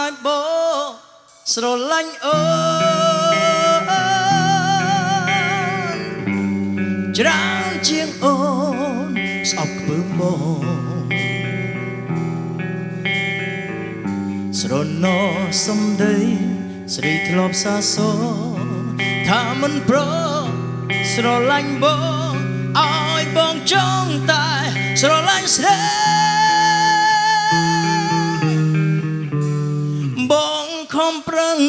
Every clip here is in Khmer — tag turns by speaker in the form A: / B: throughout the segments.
A: ឲ្យបងស្រឡាញ់អូនច្រើនជាងអូនស្អប់ខ្ពើមបងស្រណោសំដីស្រីធ្លាប់សាសថាមិនប្រស្រឡាញ់បងឲ្យបងចង់តែស្រឡាញ់ស្រីបងខំប្រឹង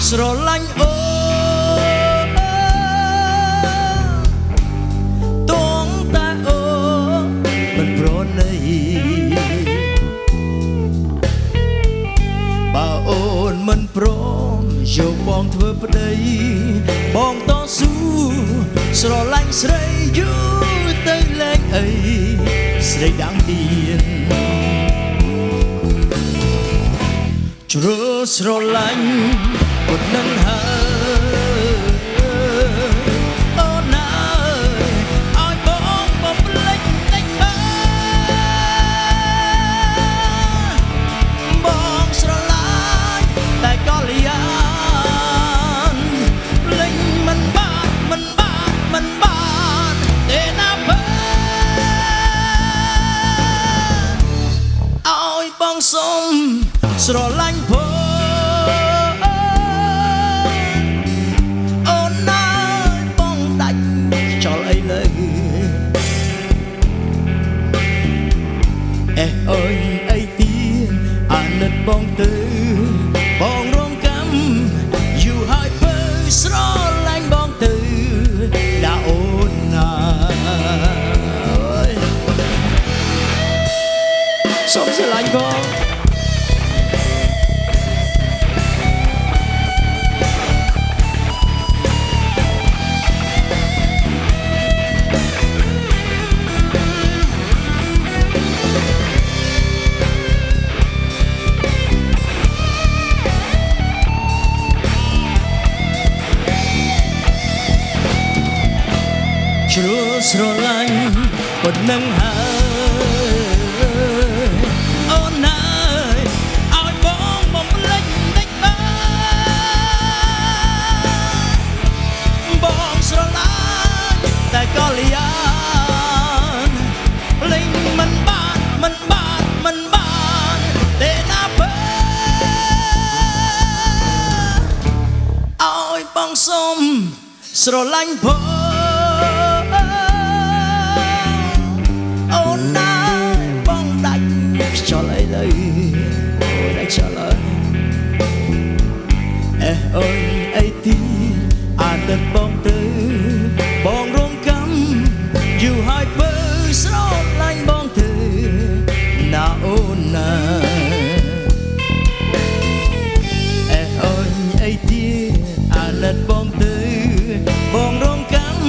A: ស្រឡាញ់អូនទងតែអូនមិនប្រណីបើអូនមិនព្រមយកបងធ្វើប្តីបងតស៊ូស្រឡាញ់ស្រីយូរទៅលេងអីស្រីដាំងទៀនជ្រុលស្រឡាញ់ពុតនឹងហើយអូនអើយឲ្យបងបំភ្លេចតិចបងស្រឡាញ់តែក៏លៀនភ្លេចមិនបានទេណាបើឲ្យបងសុំស្រឡាញ់ផងអូនណាបងដាច់ចោលអីលើអូនអីទៀតអាណិតបងទៅបងរងកម្មយូរហើយបើស្រឡាញ់បងទៅណាអូនណាសូមស្រឡាញ់បងជ្រុលស្រឡាញ់ប៉ុណ្ណឹងហើយអូនអើយឲ្យបងបំភ្លេចតិចបងស្រឡាញ់តែក៏លៀនភ្លេចមិនបានទេណាបើឲ្យបងសុំស្រឡាញ់ផងអូនណាបងដាច់ខ្យល់អីលើអូនដាច់ខ្យល់អូនអីទីអាណិតបងទៅបងរងកម្មយូរហើយបើស្រឡាញ់បងទៅណាអូនណាអូនអីទីអាណិតបងទៅបងរងកម្ម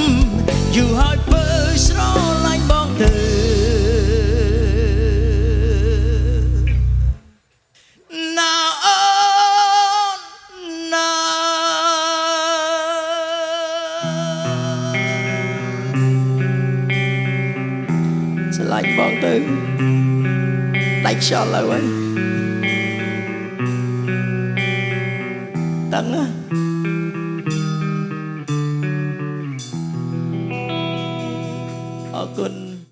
A: យូរហើយបើស្រឡាញ់បងទៅណាអូនណាស្រឡាញ់បងទៅដាច់ខ្យល់ហើយដឹងណាអរគុណ